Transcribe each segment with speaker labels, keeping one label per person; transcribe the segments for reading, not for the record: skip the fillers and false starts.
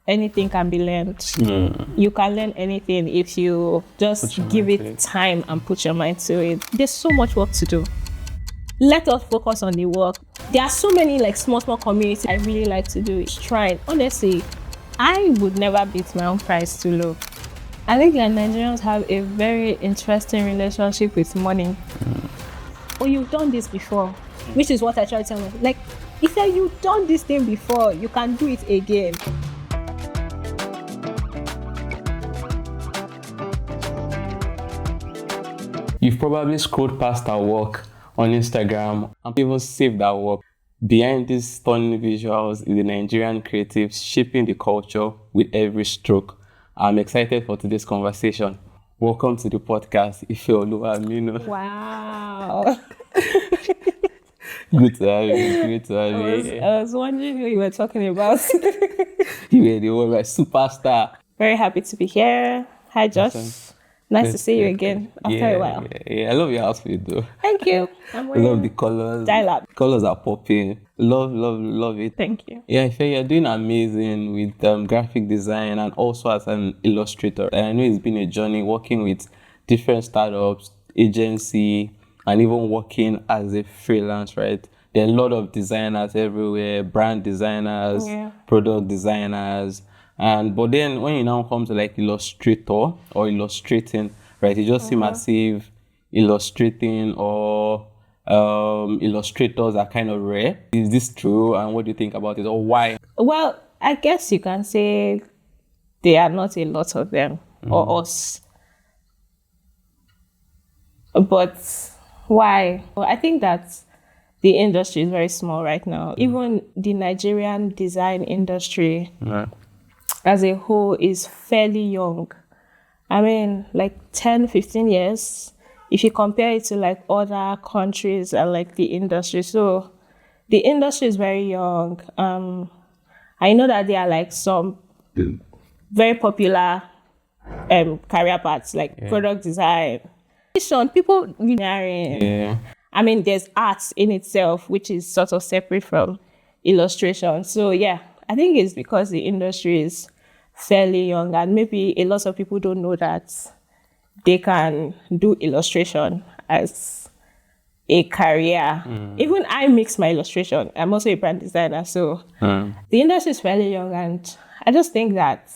Speaker 1: anything can be learned. You can learn anything if you just give it time and put your mind to it. There's so much work to do. Let us focus on the work. There are so many like small communities I really like to do. Trying. Honestly, I would never beat my own price too low. I think that Nigerians have a very interesting relationship with money. Oh, you've done this before, which is what I try to tell them. Like, if you've done this thing before, you can do it again.
Speaker 2: You've probably scrolled past our work on Instagram and even saved our work. Behind these stunning visuals is the Nigerian creatives shaping the culture with every stroke. I'm excited for today's conversation. Welcome to the podcast, Ife Aminu.
Speaker 1: Wow.
Speaker 2: Good to have you. Great to have you.
Speaker 1: I was wondering who you were talking about.
Speaker 2: You were the one, like superstar.
Speaker 1: Very happy to be here. Hi, Josh.
Speaker 2: Awesome.
Speaker 1: Nice to see you again after a while.
Speaker 2: Yeah, I love your outfit though.
Speaker 1: Thank you.
Speaker 2: I love the colors.
Speaker 1: Dial-up.
Speaker 2: Colors are popping. Love it.
Speaker 1: Thank you.
Speaker 2: Yeah, I feel you're doing amazing with graphic design and also as an illustrator. And I know it's been a journey working with different startups, agency, and even working as a freelance, right? There are a lot of designers everywhere, brand designers, product designers. But then when you now come to like illustrator or illustrating, right, you just seem as if illustrating or illustrators are kind of rare. Is this true? And what do you think about it, or why?
Speaker 1: Well, I guess you can say there are not a lot of them or us. But why? Well, I think that the industry is very small right now. Even the Nigerian design industry as a whole is fairly young. I mean, like 10, 15 years, if you compare it to like other countries and like the industry. So the industry is very young. I know that there are like some very popular career paths like product design. People engineering. I mean, there's arts in itself, which is sort of separate from illustration. So yeah, I think it's because the industry is fairly young and maybe a lot of people don't know that they can do illustration as a career. Even I mix my illustration. I'm also a brand designer. So the industry is fairly young and I just think that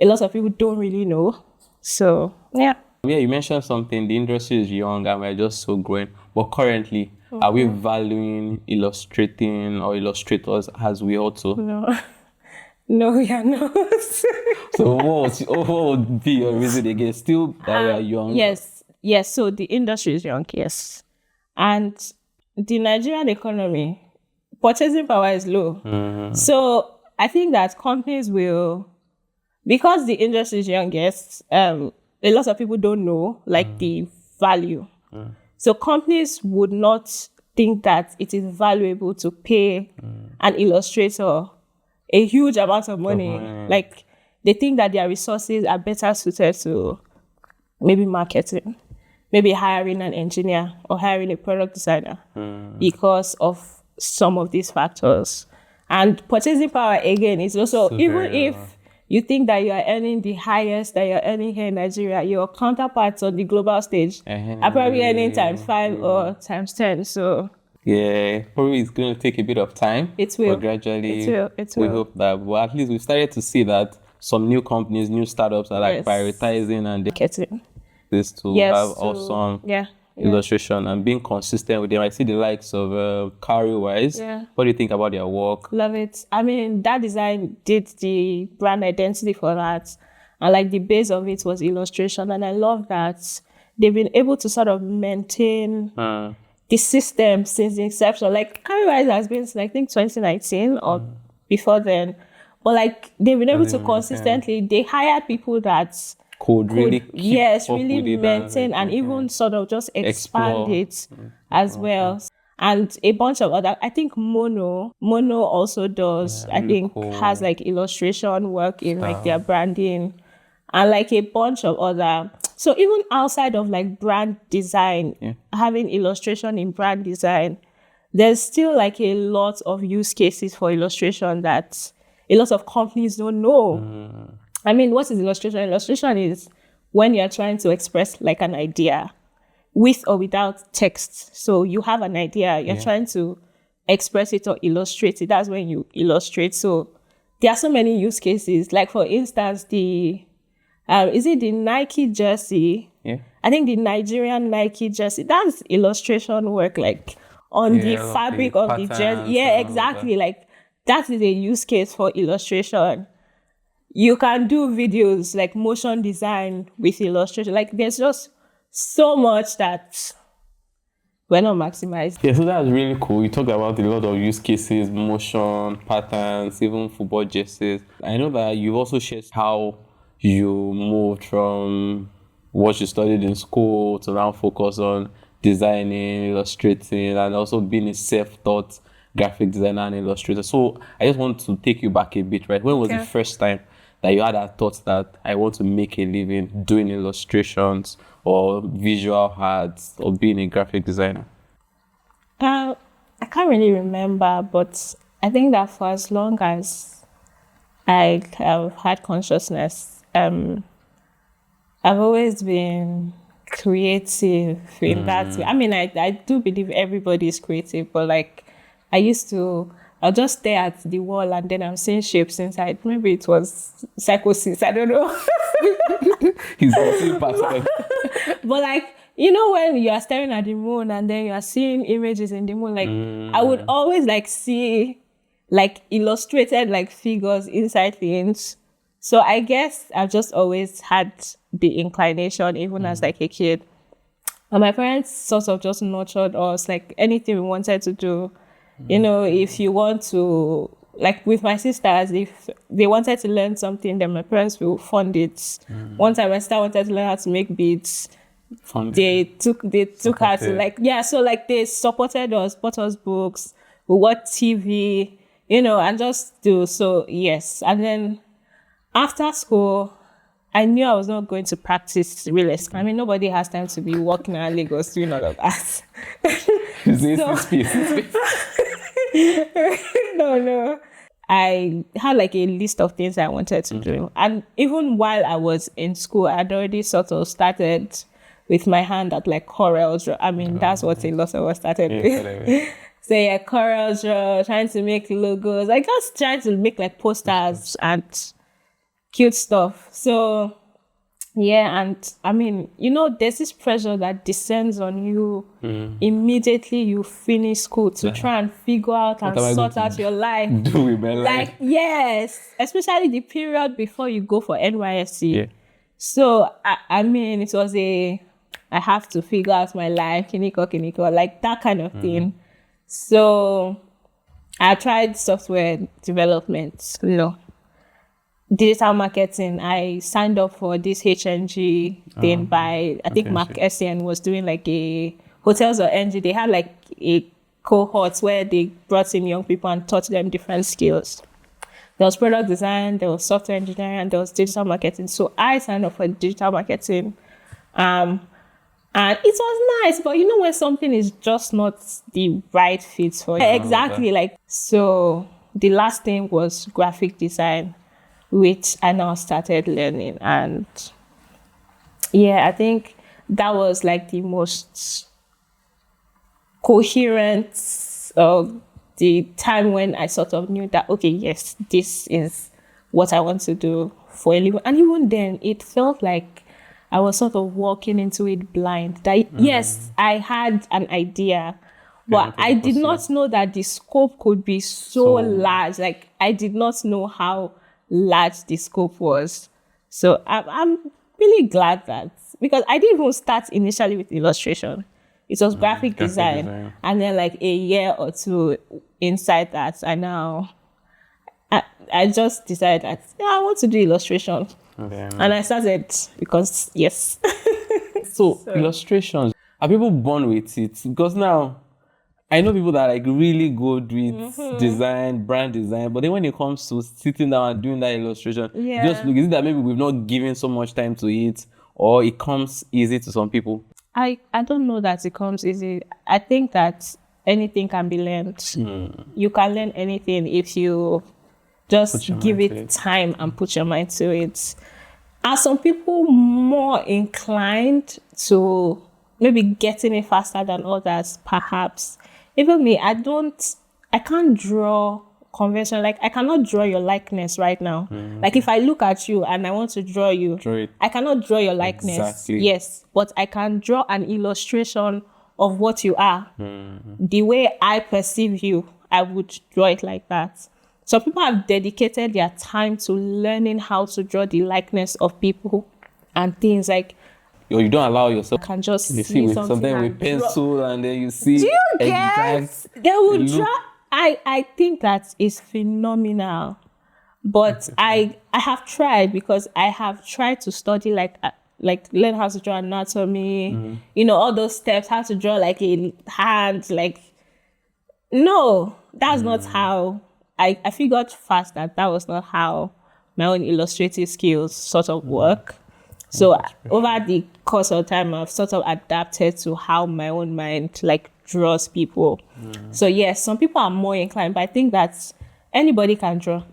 Speaker 1: a lot of people don't really know. So yeah.
Speaker 2: Yeah, you mentioned something. The industry is young and we're just so growing. But currently, are we valuing illustrating or illustrators as we ought to?
Speaker 1: No, we are not.
Speaker 2: So what would be your reason again? Still that we are young?
Speaker 1: Yes. So the industry is young, yes. And the Nigerian economy, purchasing power is low. So I think that companies will, because the industry is young, yes, a lot of people don't know like the value. So companies would not think that it is valuable to pay an illustrator a huge amount of money. Like they think that their resources are better suited to maybe marketing, maybe hiring an engineer or hiring a product designer because of some of these factors. And purchasing power again is also, even if you think that you are earning the highest that you're earning here in Nigeria, your counterparts on the global stage are probably earning times 5 or times 10. So
Speaker 2: yeah, probably it's going to take a bit of time.
Speaker 1: It will.
Speaker 2: But gradually,
Speaker 1: it will.
Speaker 2: We hope that, well, at least we've started to see that some new companies, new startups are like prioritizing and
Speaker 1: marketing
Speaker 2: this to have awesome illustration and being consistent with them. I see the likes of Carry-wise. What do you think about their work?
Speaker 1: Love it. I mean, that design did the brand identity for that. And like the base of it was illustration. And I love that they've been able to sort of maintain the system since the inception. Like Carry-wise has been since I think 2019 or before then. But like they've been able to consistently, they hired people that
Speaker 2: could really keep
Speaker 1: really maintain and even sort of just expand it as well. And a bunch of other, I think Mono also does, I think has like illustration work in like their branding and like a bunch of other. So even outside of like brand design, having illustration in brand design, there's still like a lot of use cases for illustration that a lot of companies don't know. I mean, what is illustration? Illustration is when you're trying to express like an idea with or without text. So you have an idea, you're trying to express it or illustrate it. That's when you illustrate. So there are so many use cases. Like for instance, is it the Nike jersey?
Speaker 2: Yeah.
Speaker 1: I think the Nigerian Nike jersey, that's illustration work, like on the fabric of the jersey. Yeah, exactly. Like that is a use case for illustration. You can do videos like motion design with illustration. Like there's just so much that we're not maximized.
Speaker 2: Yeah, so that's really cool. You talked about a lot of use cases, motion, patterns, even football jerseys. I know that you've also shared how you moved from what you studied in school to now focus on designing, illustrating, and also being a self-taught graphic designer and illustrator. So I just want to take you back a bit, right? When was the first time that you had that thought that I want to make a living doing illustrations or visual arts or being a graphic designer?
Speaker 1: I can't really remember, but I think that for as long as I have had consciousness, I've always been creative in that way. I mean, I do believe everybody is creative, but like I'll just stare at the wall and then I'm seeing shapes inside. Maybe it was psychosis, I don't know.
Speaker 2: He's also pattern.
Speaker 1: But like, you know, when you are staring at the moon and then you are seeing images in the moon, like I would always like see like illustrated like figures inside things. So I guess I've just always had the inclination, even as like a kid. And my parents sort of just nurtured us, like anything we wanted to do. You know, if you want to, like with my sisters, if they wanted to learn something, then my parents will fund it. One time my sister wanted to learn how to make beats. They took her to like, so like they supported us, bought us books, we watched TV, you know, and just do so, yes. And then after school, I knew I was not going to practice real estate. I mean, nobody has time to be walking around Lagos doing all of that. No. I had like a list of things I wanted to do. And even while I was in school, I'd already sort of started with my hand at like Corel Draw. I mean, that's what a lot of us started with. So yeah, Corel Draw, trying to make logos. I just trying to make like posters and cute stuff. So yeah, and I mean, you know, there's this pressure that descends on you immediately you finish school to try and figure out and sort out your life.
Speaker 2: Do with my life.
Speaker 1: Like, yes, especially the period before you go for NYSC. Yeah. So, I mean, it was I have to figure out my life, kiniko, like that kind of thing. So, I tried software development, you know. Digital marketing. I signed up for this HNG thing by, I think Mark Essien was doing like a hotels or NG. They had like a cohort where they brought in young people and taught them different skills. There was product design, there was software engineering, and there was digital marketing. So I signed up for digital marketing. And it was nice, but you know when something is just not the right fit for you. Exactly. Like, so the last thing was graphic design, which I now started learning. And yeah, I think that was like the most coherent the time when I sort of knew that, okay, yes, this is what I want to do for a living. And even then, it felt like I was sort of walking into it blind. That yes, I had an idea, but I did not know that the scope could be so large. Like, I did not know how large the scope was. So I'm really glad that, because I didn't even start initially with illustration. It was graphic design. And then like a year or two inside that, I just decided that I want to do illustration. And I started because yes.
Speaker 2: So illustrations, are people born with it? Because now I know people that are like really good with design, brand design, but then when it comes to sitting down and doing that illustration, just look, is it that maybe we've not given so much time to it, or it comes easy to some people?
Speaker 1: I don't know that it comes easy. I think that anything can be learned. You can learn anything if you Just
Speaker 2: your
Speaker 1: give
Speaker 2: mind to
Speaker 1: it
Speaker 2: it.
Speaker 1: time and put your mind to it. Are some people more inclined to maybe getting it faster than others? Perhaps. Even me, I can't draw convention. Like, I cannot draw your likeness right now. Like, if I look at you and I want to draw you,
Speaker 2: Draw it.
Speaker 1: I cannot draw your likeness.
Speaker 2: Exactly.
Speaker 1: Yes, but I can draw an illustration of what you are. The way I perceive you, I would draw it like that. So people have dedicated their time to learning how to draw the likeness of people and things. Like,
Speaker 2: Or you don't allow yourself.
Speaker 1: can just
Speaker 2: You
Speaker 1: see
Speaker 2: see, with
Speaker 1: something
Speaker 2: something
Speaker 1: and
Speaker 2: with
Speaker 1: draw.
Speaker 2: pencil, and then you see.
Speaker 1: Do you
Speaker 2: exact.
Speaker 1: get? They will
Speaker 2: look.
Speaker 1: draw. I think that is phenomenal. But I have tried, because I have tried to study like learn how to draw anatomy, all those steps, how to draw like a hand, like, no, that's not how I figured fast that was not how my own illustrative skills sort of work. So over the course of time, I've sort of adapted to how my own mind like draws people. So yes, some people are more inclined, but I think that anybody can draw.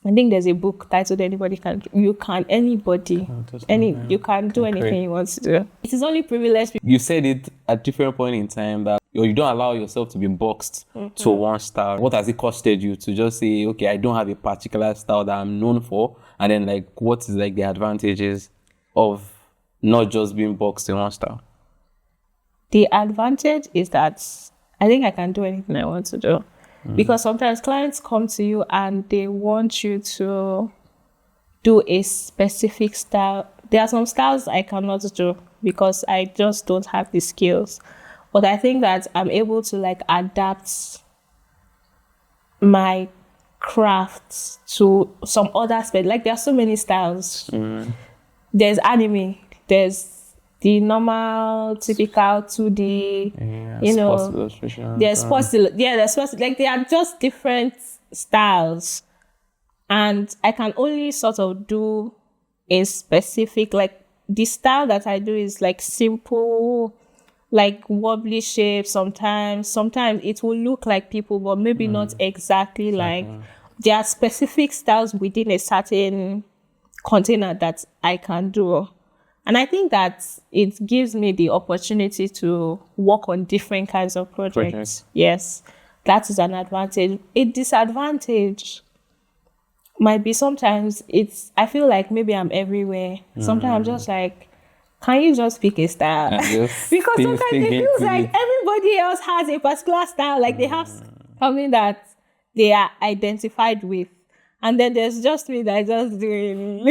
Speaker 1: I think there's a book titled "Anybody Can." You can you can do anything you want to do. It is only privileged people.
Speaker 2: You said it at different point in time that you don't allow yourself to be boxed to one style. What has it costed you to just say, okay, I don't have a particular style that I'm known for, and then like what is like the advantages of not just being boxed in one style?
Speaker 1: The advantage is that I think I can do anything I want to do. Because sometimes clients come to you and they want you to do a specific style. There are some styles I cannot do because I just don't have the skills. But I think that I'm able to like adapt my craft to some other aspect. Like, there are so many styles. There's anime, there's the normal, typical 2D,
Speaker 2: sports illustration.
Speaker 1: there's sports, like, they are just different styles. And I can only sort of do a specific, like, the style that I do is like simple, like wobbly shapes sometimes. Sometimes it will look like people, but maybe not exactly like. There are specific styles within a certain container that I can do. And I think that it gives me the opportunity to work on different kinds of projects. Yes, that is an advantage. A disadvantage might be sometimes I feel like maybe I'm everywhere. Sometimes I'm just like, can you just pick a style? Because sometimes it feels like everybody else has a particular style, like they have something that they are identified with. And then there's just me that just doing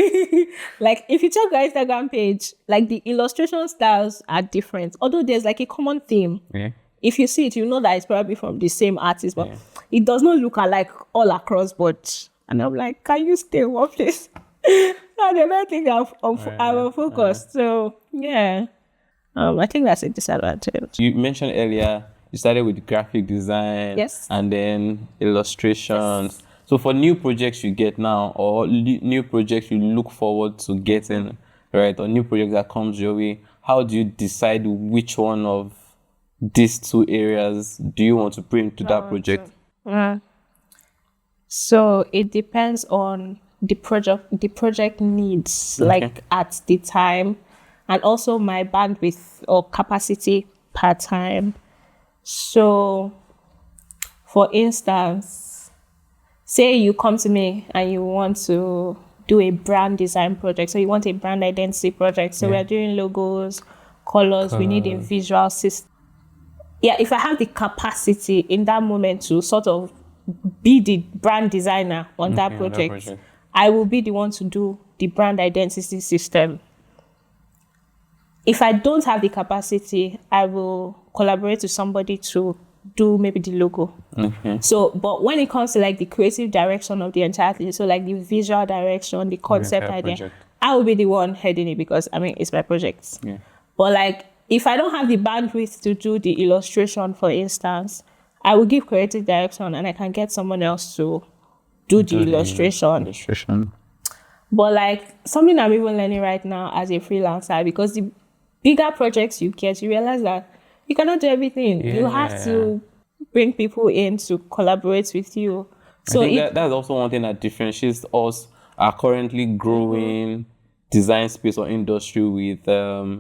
Speaker 1: like, if you check our Instagram page, like the illustration styles are different. Although there's like a common theme.
Speaker 2: Yeah.
Speaker 1: If you see it, you know that it's probably from the same artist, but it does not look alike all across board. And I'm like, can you stay in one place? I don't think I'm focused. So yeah, I think that's a disadvantage.
Speaker 2: You mentioned earlier you started with graphic design,
Speaker 1: Yes,
Speaker 2: and then illustrations. Yes. So for new projects you get now, or new projects you look forward to getting, right, or new projects that comes your way, how do you decide which one of these two areas do you want to bring to that project?
Speaker 1: So it depends on the project needs, like at the time, and also my bandwidth or capacity per time. So for instance, say you come to me and you want to do a brand design project. So you want a brand identity project. So we're doing logos, colors, we need a visual system. Yeah, if I have the capacity in that moment to sort of be the brand designer on that project, I will be the one to do the brand identity system. If I don't have the capacity, I will collaborate with somebody to do maybe the logo. So, but when it comes to like the creative direction of the entire thing, so like the visual direction, the concept idea, I will be the one heading it, because I mean, it's my project. But like, if I don't have the bandwidth to do the illustration, for instance, I will give creative direction and I can get someone else to do the illustration. But like, something I'm even learning right now as a freelancer, because the bigger projects you get, you realize that you cannot do everything. You have to bring people in to collaborate with you. So
Speaker 2: I think that's also one thing that differentiates us, our currently growing design space or industry with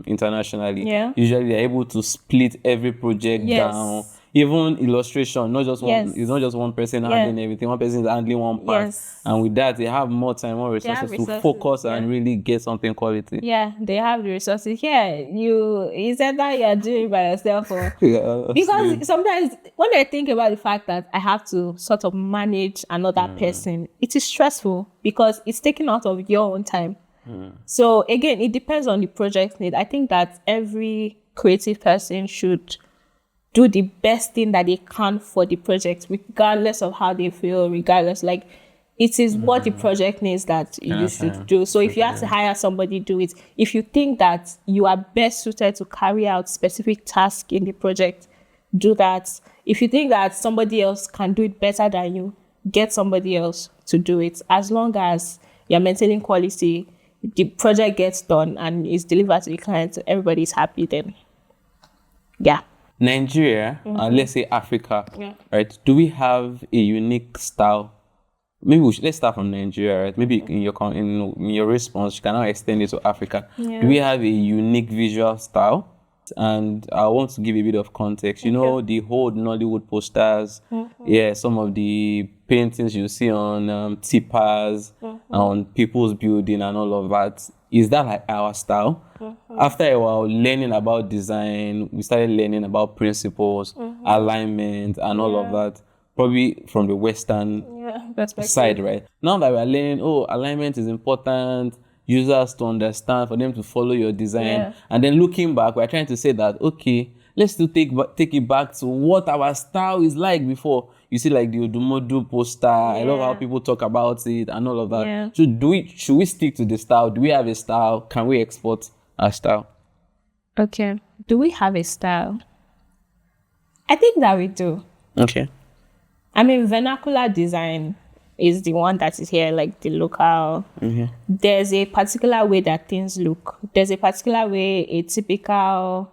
Speaker 2: internationally.
Speaker 1: Yeah.
Speaker 2: Usually they're able to split every project down. Even illustration, not just one. It's not just one person handling everything. One person is handling one part, and with that, they have more time, more resources to focus and really get something quality.
Speaker 1: Yeah, they have the resources. Yeah, is that you're doing by yourself, or because sometimes when I think about the fact that I have to sort of manage another person, it is stressful because it's taken out of your own time. So again, it depends on the project need. I think that every creative person should do the best thing that they can for the project, regardless of how they feel, regardless, like it is what the project needs that you should do. So if you have to hire somebody, do it. If you think that you are best suited to carry out specific tasks in the project, do that. If you think that somebody else can do it better than you, get somebody else to do it. As long as you're maintaining quality, the project gets done and is delivered to the client, so everybody's happy then. Yeah.
Speaker 2: Nigeria, let's say Africa, right? Do we have a unique style? Maybe let's start from Nigeria, right? Maybe in your response, you can now extend it to Africa.
Speaker 1: Yeah.
Speaker 2: Do we have a unique visual style? And I want to give a bit of context. You know, the whole Nollywood posters, some of the paintings you see on tippers, on people's building and all of that. Is that like our style? After a while, learning about design, we started learning about principles, alignment, and all of that. Probably from the Western side, right? Now that we're learning, alignment is important, users to understand, for them to follow your design. And then looking back, we're trying to say that, okay, let's still take it back to what our style is like before. You see, like the Odumodu poster, I love how people talk about it and all of that. So should we stick to the style? Do we have a style? Can we export our style?
Speaker 1: Okay. Do we have a style? I think that we do.
Speaker 2: Okay.
Speaker 1: I mean, vernacular design is the one that is here, like the local. There's a particular way that things look. There's a particular way a typical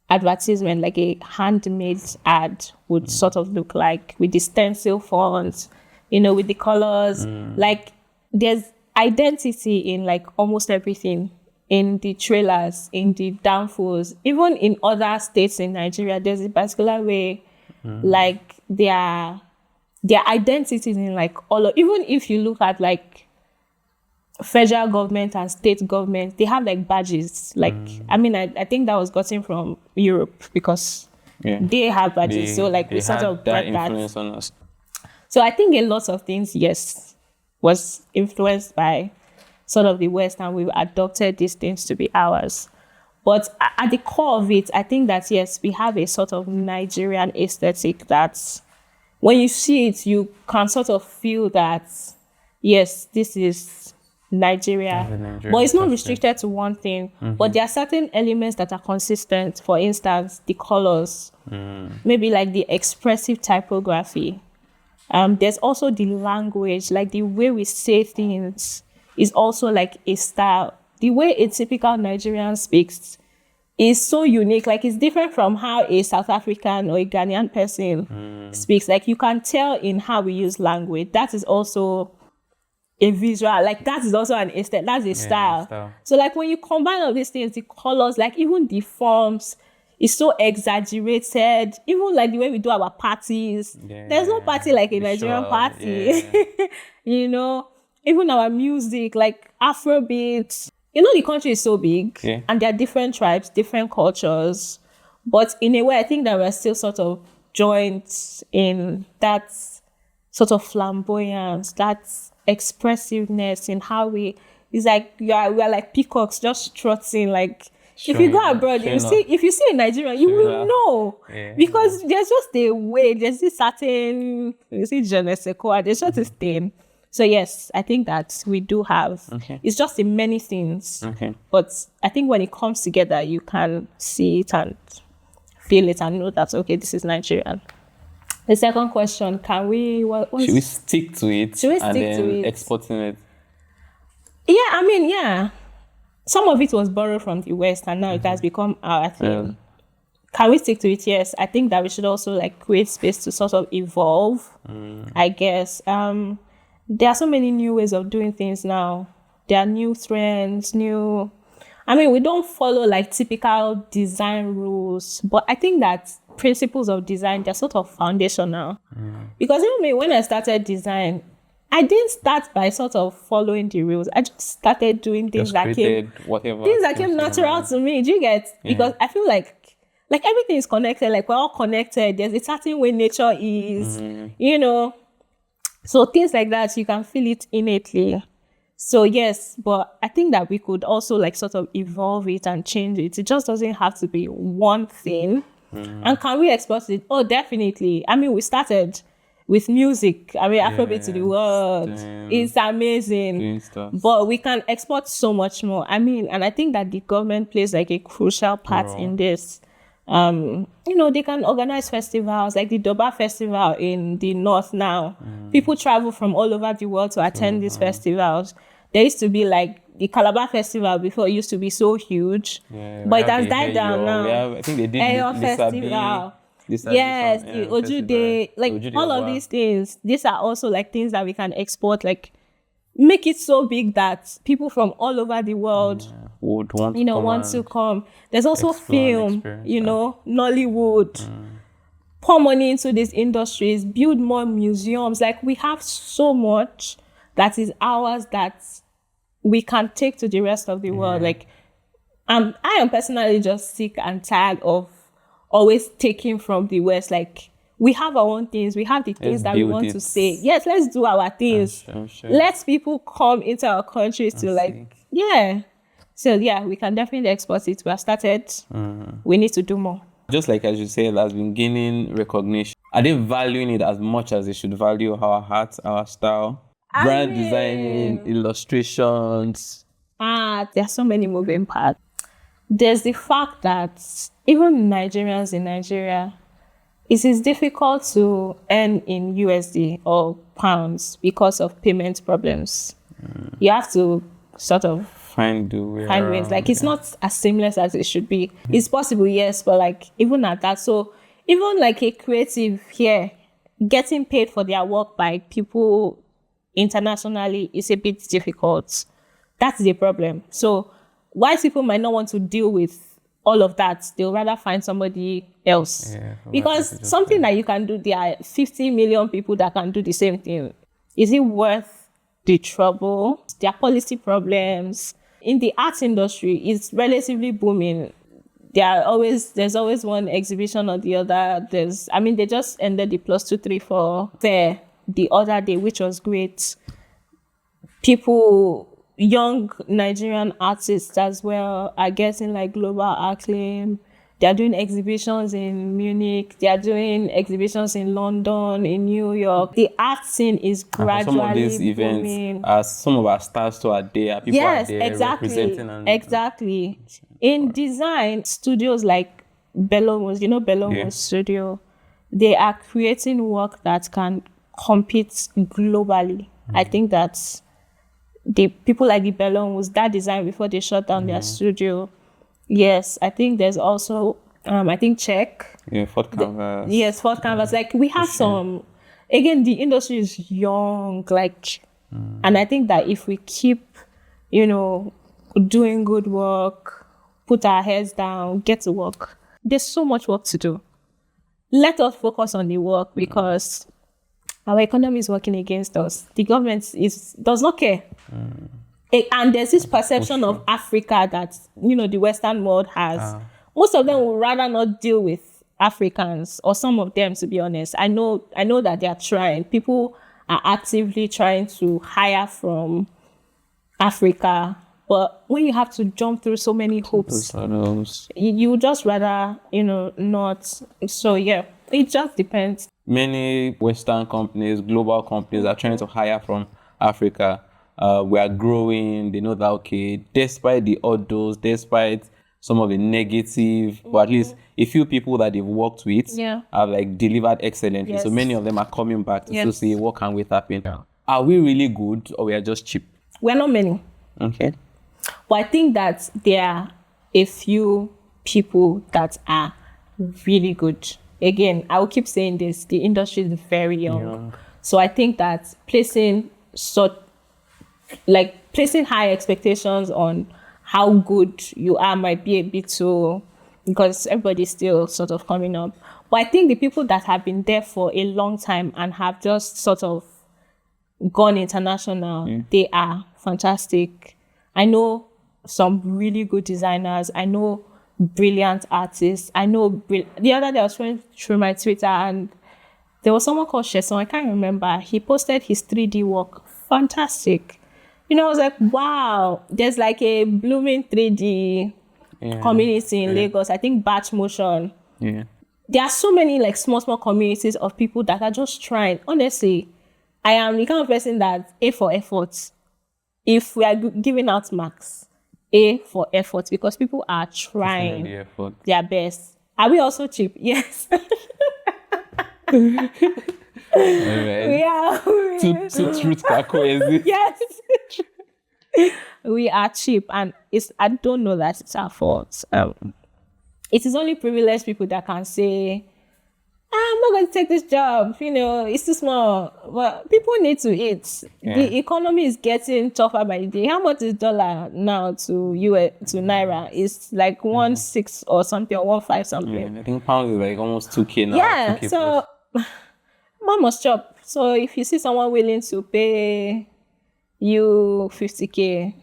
Speaker 1: advertisement, like a handmade ad, would sort of look like, with the stencil fonts, with the colors. Like, there's identity in like almost everything, in the trailers, in the downfalls, even in other states in Nigeria. There's a particular way, like their identities in like even if you look at like federal government and state government, they have like badges. Like, I mean, I think that was gotten from Europe because they have badges. So like we sort of brought that influence on us. So I think a lot of things, was influenced by sort of the West, and we've adopted these things to be ours. But at the core of it, I think that, we have a sort of Nigerian aesthetic that when you see it, you can sort of feel that, yes, this is Nigeria. But it's not restricted to one thing. But there are certain elements that are consistent. For instance, the colors, maybe like the expressive typography. There's also the language, like the way we say things is also like a style. The way a typical Nigerian speaks is so unique. Like, it's different from how a South African or a Ghanaian person speaks. Like, you can tell in how we use language. That is also a visual. Like, that is also an aesthetic. That's a style. So, like, when you combine all these things, the colors, like even the forms, is so exaggerated. Even like the way we do our parties. There's no party like a Nigerian party. Even our music, like Afrobeat. The country is so big, and there are different tribes, different cultures. But in a way, I think that we're still sort of joined in that sort of flamboyance, that expressiveness in how it's like we are like peacocks just strutting. Like, if you go abroad, if you see a Nigerian, you will know. Because there's just a way, there's this certain, you see, je ne sais quoi, there's just this thing. So yes, I think that we do have. It's just in many things. But I think when it comes together, you can see it and feel it and know that, okay, this is Nigerian. The second question, can we...
Speaker 2: Should we stick to it?
Speaker 1: Should we stick to it?
Speaker 2: Exporting it?
Speaker 1: Yeah, I mean, some of it was borrowed from the West, and now it has become our thing. can we stick to it? Yes. I think that we should also like create space to sort of evolve, I guess. There are so many new ways of doing things now. There are new trends, we don't follow like typical design rules, but I think that principles of design, they're sort of foundational. Because even me, when I started design, I didn't start by sort of following the rules. I just started doing things that came natural to me. Do you get? Because I feel like everything is connected. Like we're all connected. There's a certain way nature is, So things like that, you can feel it innately. So yes, but I think that we could also like sort of evolve it and change it. It just doesn't have to be one thing. And can we export it? Oh, definitely. We started with music. Afrobeat to the world. It's amazing. But we can export so much more. And I think that the government plays like a crucial part in this. They can organize festivals like the Doba Festival in the north now. People travel from all over the world to attend these festivals. There used to be like the Calabar Festival before. It used to be so huge, but it has died down now.
Speaker 2: I think they did
Speaker 1: Eyo Festival. Yes, the Ojude, like Ojude all of these things. These are also like things that we can export, like make it so big that people from all over the world
Speaker 2: would want
Speaker 1: to come. There's also film, Nollywood. Pour money into these industries, build more museums. Like we have so much that is ours that we can take to the rest of the world. Like I am personally just sick and tired of always taking from the West. Like we have our own things. We have the things that we want to say. Yes, let's do our things.
Speaker 2: Sure.
Speaker 1: Let people come into our countries to So we can definitely export it. We have started. We need to do more.
Speaker 2: Just like as you said, it has been gaining recognition. Are they valuing it as much as they should value our art, our style? Brand designing, illustrations.
Speaker 1: There are so many moving parts. There's the fact that even Nigerians in Nigeria, it is difficult to earn in USD or pounds because of payment problems. You have to sort of
Speaker 2: find ways.
Speaker 1: Like it's not as seamless as it should be. It's possible, yes, but like even at that, so even like a creative here, getting paid for their work by people internationally is a bit difficult. That's the problem. So white people might not want to deal with all of that. They'll rather find somebody else. Because something that you can do, there are 50 million people that can do the same thing. Is it worth the trouble? There are policy problems. In the arts industry, it's relatively booming. There's always one exhibition or the other. They just ended the +234 fair the other day, which was great. Young Nigerian artists as well are getting like global acclaim. They are doing exhibitions in Munich. They are doing exhibitions in London, in New York. The art scene is gradually
Speaker 2: some of these
Speaker 1: booming.
Speaker 2: Events, some of our stars too are there. People are there representing.
Speaker 1: Exactly. In design, studios like Bellomus, Bellomus Studio, they are creating work that can compete globally. I think that's the people like the Bellomus that design before they shut down their studio. Yes, I think there's also Czech.
Speaker 2: Fort Canvas.
Speaker 1: Fort Canvas. Like we have some. Again, the industry is young. And I think that if we keep, doing good work, put our heads down, get to work. There's so much work to do. Let us focus on the work because our economy is working against us. The government does not care. And there's this perception of Africa that, the Western world has. Most of them would rather not deal with Africans, or some of them, to be honest. I know that they are trying. People are actively trying to hire from Africa. But when you have to jump through so many hoops, you would just rather, not. So, it just depends.
Speaker 2: Many Western companies, global companies are trying to hire from Africa. We are growing. They know that, despite the odds, despite some of the negative, but at least a few people that they've worked with have delivered excellently. So many of them are coming back to see what can we tap in. Are we really good or we are just cheap?
Speaker 1: We're not many.
Speaker 2: Okay.
Speaker 1: But I think that there are a few people that are really good. Again, I will keep saying this, the industry is very young. So I think that placing high expectations on how good you are might be a bit too, because everybody's still sort of coming up. But I think the people that have been there for a long time and have just sort of gone international, they are fantastic. I know some really good designers. I know brilliant artists. I know the other day I was going through my Twitter and there was someone called Sheson. I can't remember. He posted his 3D work. Fantastic. I was like, wow, there's like a blooming 3D community in Lagos. I think Batch Motion.
Speaker 2: Yeah.
Speaker 1: There are so many like small communities of people that are just trying. Honestly, I am the kind of person that A for effort. If we are giving out marks, A for effort, because people are trying their best. Are we also cheap? Yes. We are. Yes. We are cheap, and I don't know that it's our fault. It is only privileged people that can say, I'm not going to take this job, it's too small. But people need to eat. Yeah. The economy is getting tougher by the day. How much is dollar now to Naira? It's like 1.6 or something, or 1.5 something.
Speaker 2: Yeah, I think pound is like almost 2K now.
Speaker 1: Yeah,
Speaker 2: 2K
Speaker 1: so man must chop. So if you see someone willing to pay you 50K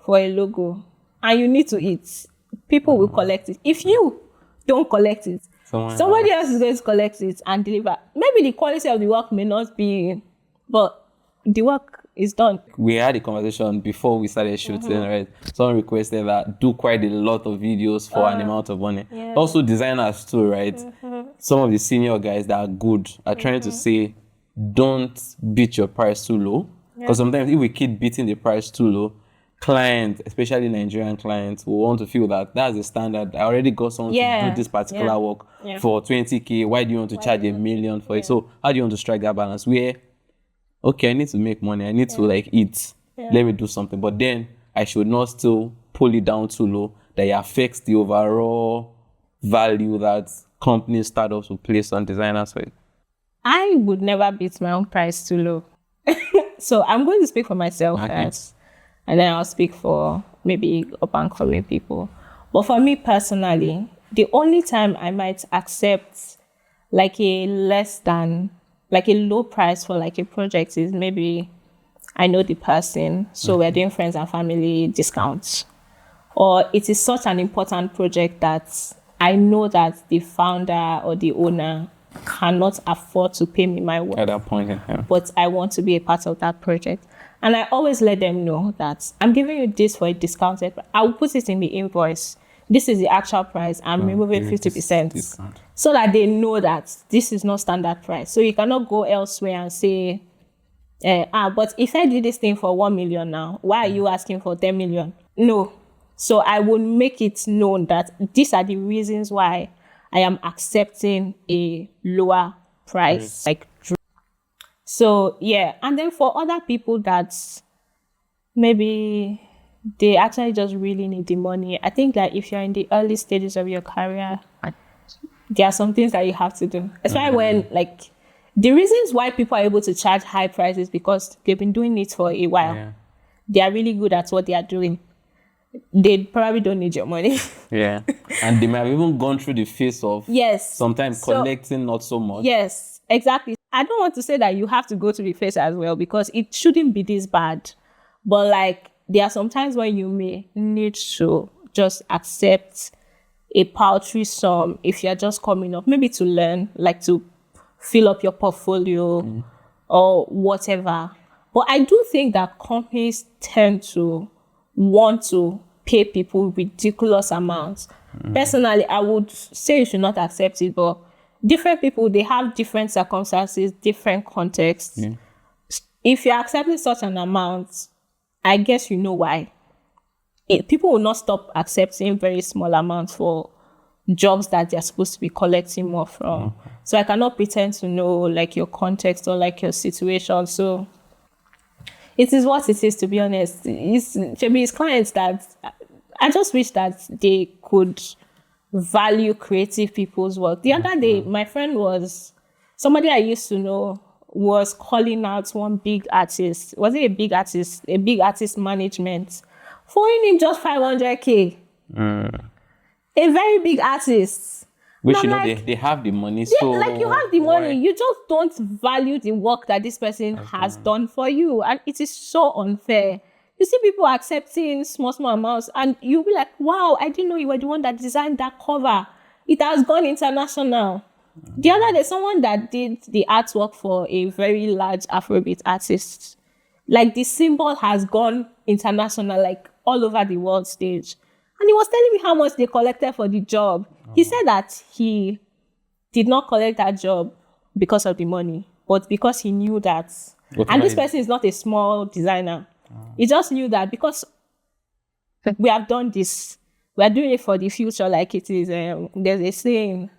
Speaker 1: for a logo and you need to eat, people will collect it. If you don't collect it, somebody else is going to collect it and deliver. Maybe the quality of the work may not be, but the work is done.
Speaker 2: We had a conversation before we started shooting, right? Someone requested that do quite a lot of videos for an amount of money. Yeah. Also designers too, right? Some of the senior guys that are good are trying to say, don't beat your price too low. Because sometimes if we keep beating the price too low, clients, especially Nigerian clients, will want to feel that that's the standard. I already got someone to do this particular work for 20K. Why do you want to charge $1 million for it? So how do you want to strike that balance where, okay, I need to make money. I need to like eat. Let me do something. But then I should not still pull it down too low that it affects the overall value that companies, startups will place on designers.
Speaker 1: I would never beat my own price too low. So I'm going to speak for myself first. And then I'll speak for maybe up and coming people. But for me personally, the only time I might accept like a low price for like a project is maybe I know the person, so we're doing friends and family discounts. Or it is such an important project that I know that the founder or the owner cannot afford to pay me my work.
Speaker 2: At that point,
Speaker 1: but I want to be a part of that project. And I always let them know that I'm giving you this for a discounted. I will put it in the invoice. This is the actual price. I'm removing 50%. So that they know that this is not standard price. So you cannot go elsewhere and say, but if I do this thing for 1 million now, why are you asking for 10 million? No. So I will make it known that these are the reasons why I am accepting a lower price. So, yeah. And then for other people that maybe they actually just really need the money, I think that if you're in the early stages of your career, there are some things that you have to do. That's why when, the reasons why people are able to charge high prices because they've been doing it for a while. Yeah. They are really good at what they are doing. They probably don't need your money.
Speaker 2: Yeah. And they might have even gone through the phase of sometimes collecting not so much.
Speaker 1: Yes, exactly. I don't want to say that you have to go through the phase as well because it shouldn't be this bad. But there are some times when you may need to just accept a paltry sum if you're just coming up, maybe to learn, to fill up your portfolio or whatever. But I do think that companies tend to want to pay people ridiculous amounts. Personally, I would say you should not accept it, but different people, they have different circumstances, different contexts. If you're accepting such an amount, I guess you know why. People will not stop accepting very small amounts for jobs that they're supposed to be collecting more from. So I cannot pretend to know your context or your situation. So it is what it is, to be honest. It's clients that I just wish that they could value creative people's work. The other day, my friend somebody I used to know was calling out one big artist. Was it a big artist? A big artist management. Throwing him just 500K. A very big artist.
Speaker 2: Which,
Speaker 1: And
Speaker 2: you know,
Speaker 1: I'm like,
Speaker 2: they have the money.
Speaker 1: yeah,
Speaker 2: So
Speaker 1: like you have the money,
Speaker 2: why-
Speaker 1: you just don't value the work that this person has done for you, and it is so unfair. You see people accepting small amounts, and you'll be like, "Wow, I didn't know you were the one that designed that cover. It has gone international." The other day, someone that did the artwork for a very large Afrobeat artist, like the symbol has gone international, like all over the world stage. And he was telling me how much they collected for the job. He said that he did not collect that job because of the money, but because he knew that. And this person is not a small designer. He just knew that because we have done this, we are doing it for the future, like it is. There's a saying,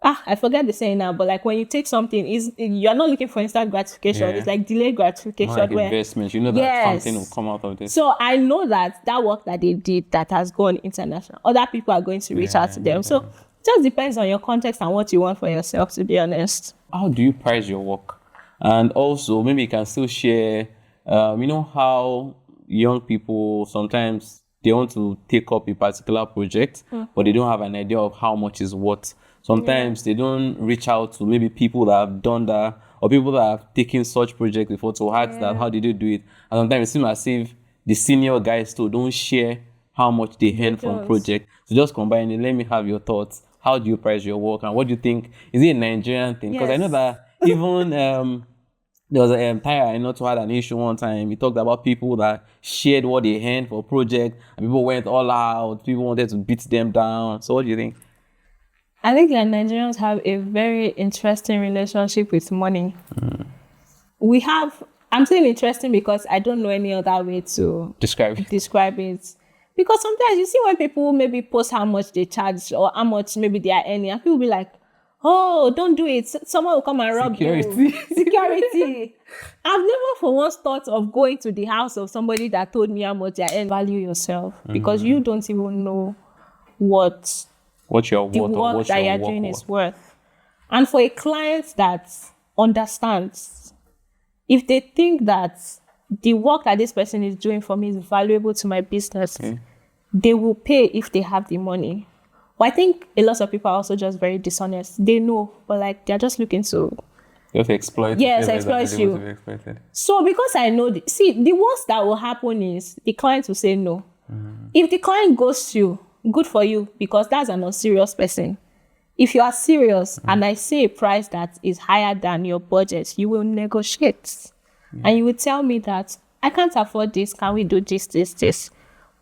Speaker 1: I forget the saying now, but like when you take something, you're not looking for instant gratification.
Speaker 2: Yeah.
Speaker 1: It's like delayed gratification.
Speaker 2: More like
Speaker 1: where,
Speaker 2: investment. You know that
Speaker 1: Yes.
Speaker 2: something will come out of this.
Speaker 1: So I know that work that they did that has gone international, other people are going to reach out to them. So it just depends on your context and what you want for yourself, to be honest.
Speaker 2: How do you price your work? And also, maybe you can still share, you know how young people sometimes they want to take up a particular project, but they don't have an idea of how much is what. Sometimes they don't reach out to maybe people that have done that or people that have taken such projects before to ask that how did you do it. And sometimes it seems as if the senior guys too don't share how much they earn from project. So just combine it. Let me have your thoughts. How do you price your work, and what do you think? Is it a Nigerian thing? Because I know that even there was a Tyre I know who had an issue one time. He talked about people that shared what they earned for a project, and people went all out. People wanted to beat them down. So what do you think?
Speaker 1: I think that Nigerians have a very interesting relationship with money. I'm saying interesting because I don't know any other way to
Speaker 2: Describe it.
Speaker 1: Because sometimes you see when people maybe post how much they charge or how much maybe they are earning, and people be like, "Oh, don't do it. Someone will come and rob you." Security. I've never for once thought of going to the house of somebody that told me how much they are earning. Value yourself because you don't even know what
Speaker 2: your
Speaker 1: the
Speaker 2: worth or
Speaker 1: work
Speaker 2: what
Speaker 1: that
Speaker 2: your
Speaker 1: you're
Speaker 2: work
Speaker 1: doing
Speaker 2: worth.
Speaker 1: is worth. And for a client that understands, if they think that the work that this person is doing for me is valuable to my business, they will pay if they have the money. But I think a lot of people are also just very dishonest. They know, but like they're just looking to
Speaker 2: Just exploit.
Speaker 1: Yes,
Speaker 2: feel like
Speaker 1: exploit
Speaker 2: they're
Speaker 1: you.
Speaker 2: able to be exploited.
Speaker 1: So because I know, the worst that will happen is the client will say no. If the client ghosts you, good for you, because that's an unserious person. If you are serious and I say a price that is higher than your budget, you will negotiate. And you will tell me that I can't afford this. Can we do this?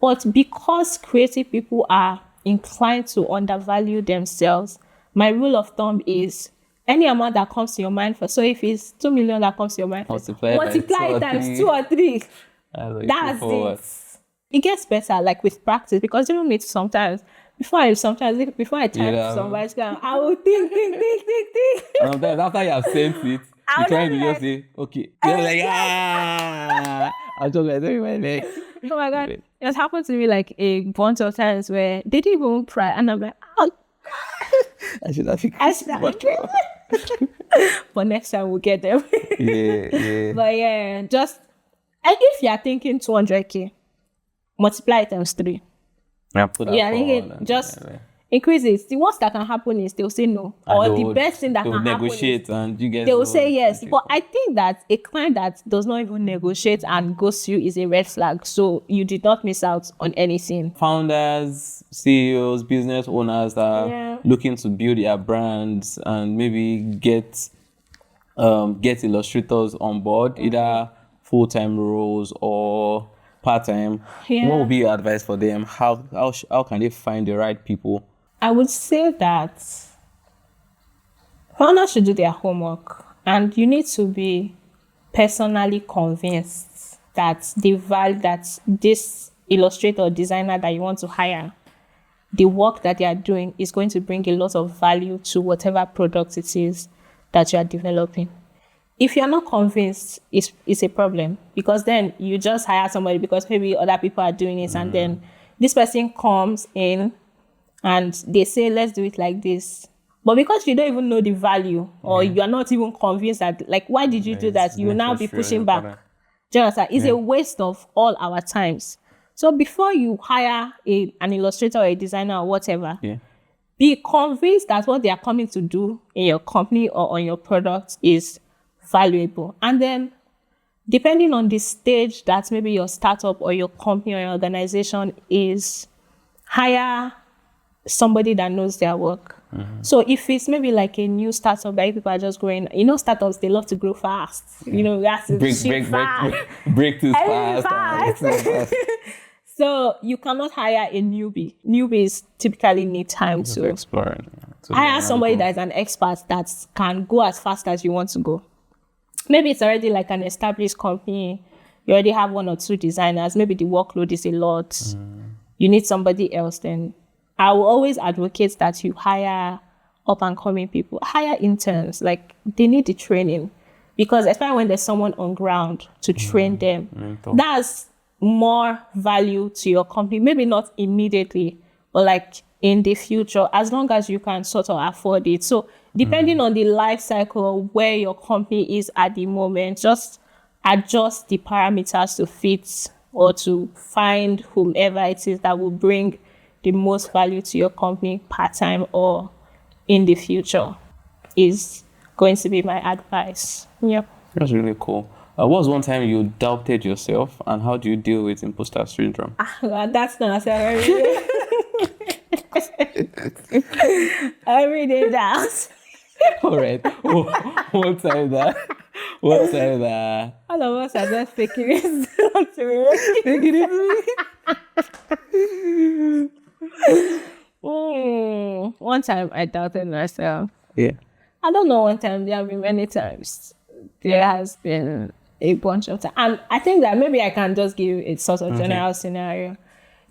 Speaker 1: But because creative people are inclined to undervalue themselves, my rule of thumb is any amount that comes to your mind so if it's 2 million that comes to your mind
Speaker 2: Multiply
Speaker 1: it times 2 or 3. That's it. It gets better, like with practice, because you don't need to sometimes. Before I type somebody's down, I will think.
Speaker 2: And sometimes after you have sent it,
Speaker 1: I
Speaker 2: the
Speaker 1: would
Speaker 2: client
Speaker 1: be
Speaker 2: will
Speaker 1: like-
Speaker 2: just say, okay. You're like, I'm just like, don't even like.
Speaker 1: Oh my God. It has happened to me like a bunch of times where they didn't even try, and I'm like, oh.
Speaker 2: I should have
Speaker 1: But next time we'll get them.
Speaker 2: Yeah.
Speaker 1: But yeah, and if you're thinking 200K, multiply it times 3.
Speaker 2: Yeah, put that forward.
Speaker 1: Increase it. The worst that can happen is they'll say no. Or the best thing that can happen
Speaker 2: negotiate and you guys
Speaker 1: they will say yes. But I think that a client that does not even negotiate and ghosts you is a red flag. So you did not miss out on anything.
Speaker 2: Founders, CEOs, business owners that are looking to build their brands and maybe get illustrators on board, either full-time roles or part-time. What would be your advice for them? How can they find the right people?
Speaker 1: I would say that founders should do their homework, and you need to be personally convinced that the value that this illustrator or designer that you want to hire, the work that they are doing is going to bring a lot of value to whatever product it is that you are developing. If you're not convinced, it's a problem, because then you just hire somebody because maybe other people are doing it, and then this person comes in and they say, let's do it like this. But because you don't even know the value, or you're not even convinced that, like, why did you do that? You will now be pushing back. Do you understand? It's a waste of all our times. So before you hire an illustrator or a designer or whatever, be convinced that what they are coming to do in your company or on your product is valuable. And then, depending on the stage that maybe your startup or your company or your organization is, hire somebody that knows their work. So if it's maybe like a new startup that people are just growing, startups, they love to grow fast. We have to
Speaker 2: break this fast.
Speaker 1: So you cannot hire a newbie. Newbies typically need time to
Speaker 2: explore.
Speaker 1: Hire somebody that is an expert that can go as fast as you want to go. Maybe it's already like an established company. You already have 1 or 2 designers. Maybe the workload is a lot. You need somebody else. Then I will always advocate that you hire up and coming people. Hire interns. Like, they need the training, because especially when there's someone on ground to train them, that's more value to your company. Maybe not immediately, but like in the future, as long as you can sort of afford it. So depending on the life cycle where your company is at the moment, just adjust the parameters to fit or to find whomever it is that will bring the most value to your company part-time or in the future is going to be my advice. Yep.
Speaker 2: That's really cool. What was one time you doubted yourself, and how do you deal with imposter syndrome?
Speaker 1: That's not every day doubt.
Speaker 2: All right. What time that?
Speaker 1: All of us are just faking it. Faking it to me. One time I doubted myself.
Speaker 2: Yeah.
Speaker 1: I don't know, one time. There have been many times. There has been a bunch of times. And I think that maybe I can just give a sort of general scenario.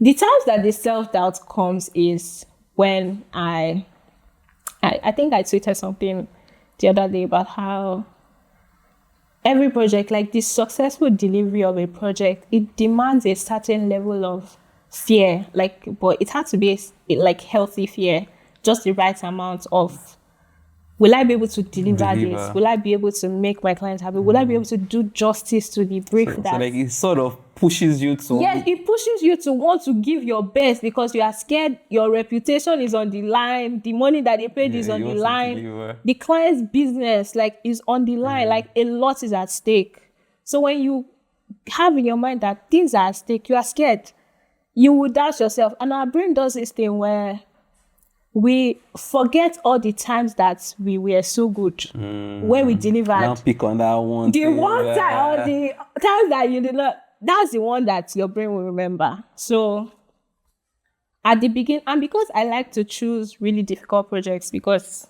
Speaker 1: The times that the self-doubt comes is when I think I tweeted something the other day about how every project, like the successful delivery of a project, it demands a certain level of fear. But it has to be like healthy fear, just the right amount of, will I be able to deliver this? Will I be able to make my clients happy? Will I be able to do justice to the brief
Speaker 2: So like it sort of pushes you to...
Speaker 1: Yes, it pushes you to want to give your best because you are scared your reputation is on the line, the money that they paid is on the line, the client's business is on the line, like a lot is at stake. So when you have in your mind that things are at stake, you are scared. You will doubt yourself. And our brain does this thing where we forget all the times that we were so good when we delivered.
Speaker 2: Now pick on that one.
Speaker 1: The one time or the times that you did not, that's the one that your brain will remember. So at the beginning, and because I like to choose really difficult projects because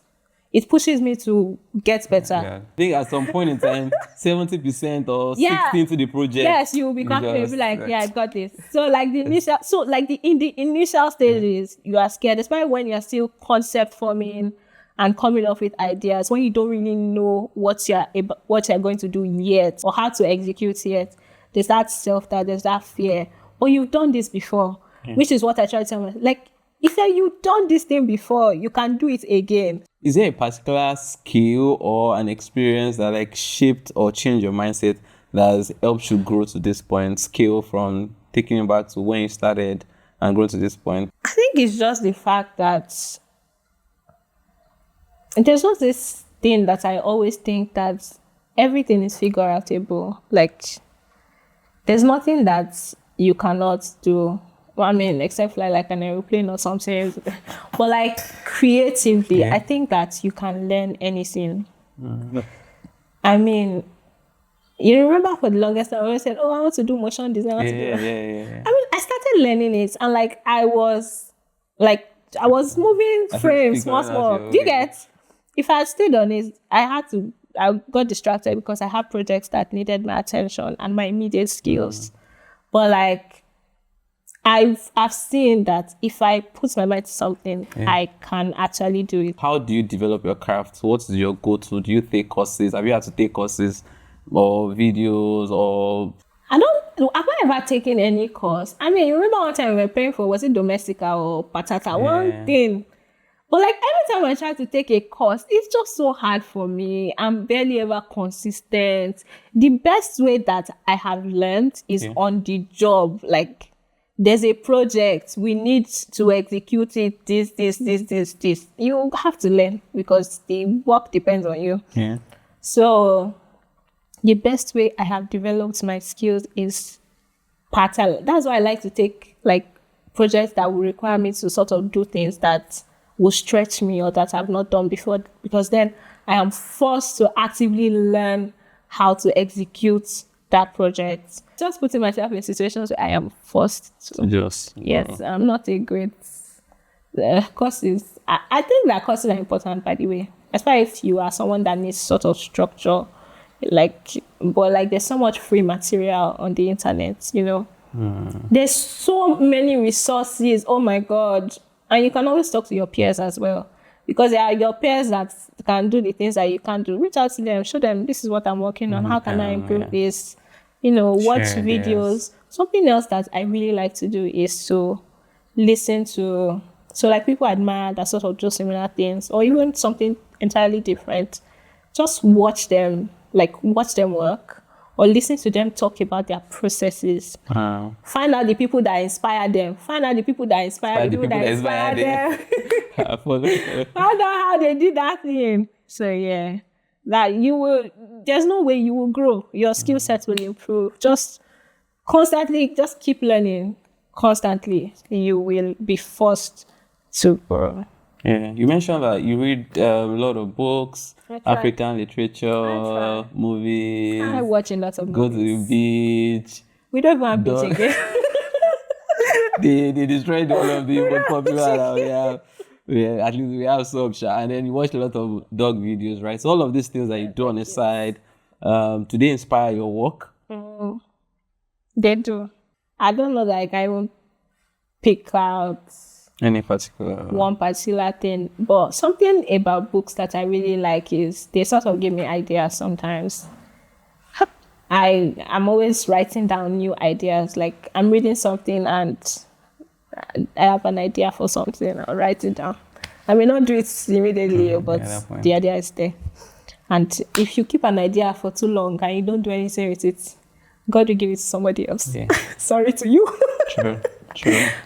Speaker 1: it pushes me to get better.
Speaker 2: I think at some point in time, 70% or 60% to the project.
Speaker 1: Yes, you will be confident. You'll be like, I got this. So in the initial stages, you are scared, especially when you're still concept forming and coming up with ideas, when you don't really know what you're going to do yet or how to execute yet. There's that self-doubt, there's that fear. Oh, you've done this before, which is what I try to tell myself. If you've done this thing before, you can do it again.
Speaker 2: Is there a particular skill or an experience that shaped or changed your mindset that has helped you grow to this point? Skill from taking you back to when you started and grow to this point?
Speaker 1: I think it's just the fact that there's just this thing that I always think that everything is figure outable. There's nothing that you cannot do. Except fly like an airplane or something. But creatively, I think that you can learn anything. You remember for the longest time, I always said, I want to do motion design. I started learning it, and I was moving frames small. Do you get? If I stayed on it, I got distracted because I had projects that needed my attention and my immediate skills. But I've seen that if I put my mind to something, I can actually do it.
Speaker 2: How do you develop your craft? What's your go-to? Do you take courses? Have you had to take courses or videos or...
Speaker 1: Have I ever taken any course? I mean, you remember one time we were paying for, was it Domestica or Patata? One thing. But like every time I try to take a course, it's just so hard for me. I'm barely ever consistent. The best way that I have learned is on the job. Like there's a project, we need to execute it, this. You have to learn because the work depends on you.
Speaker 2: Yeah.
Speaker 1: So the best way I have developed my skills is part-time. That's why I like to take like projects that will require me to sort of do things that will stretch me or that I've not done before, because then I am forced to actively learn how to execute that project. Just putting myself in situations where I am forced to. Yes, I'm not a great courses. I think that courses are important, by the way, especially if you are someone that needs sort of structure. But there's so much free material on the internet, you know. There's so many resources. Oh my God. And you can always talk to your peers as well, because there are your peers that can do the things that you can't do. Reach out to them, show them this is what I'm working on. How can I improve this? You know, watch videos. Something else that I really like to do is to listen to, so like people I admire that sort of do similar things, or even something entirely different. Just watch them work, or listen to them talk about their processes.
Speaker 2: Wow.
Speaker 1: Find out the people that inspire them. Find out the people that inspire the people that inspire them. Find out how they did that thing. So yeah, there's no way you will grow. Your skill set will improve. Just just keep learning constantly. You will be forced to grow.
Speaker 2: Yeah, you mentioned that you read a lot of books, African literature, movies.
Speaker 1: I watch a lot of movies.
Speaker 2: Go to the beach.
Speaker 1: We don't even have beach again.
Speaker 2: They destroyed all of the most popular that we have. At least we have some, and then you watch a lot of dog videos, right? So all of these things that you do on the side, do they inspire your work?
Speaker 1: They do. I don't know that I can even pick out
Speaker 2: any particular
Speaker 1: one particular thing, but something about books that I really like is they sort of give me ideas sometimes. I'm always writing down new ideas. Like I'm reading something and I have an idea for something, I'll write it down. I may not do it immediately, but the idea is there. And if you keep an idea for too long and you don't do anything with it, God will give it to somebody else. Yeah. Sorry to you.
Speaker 2: True.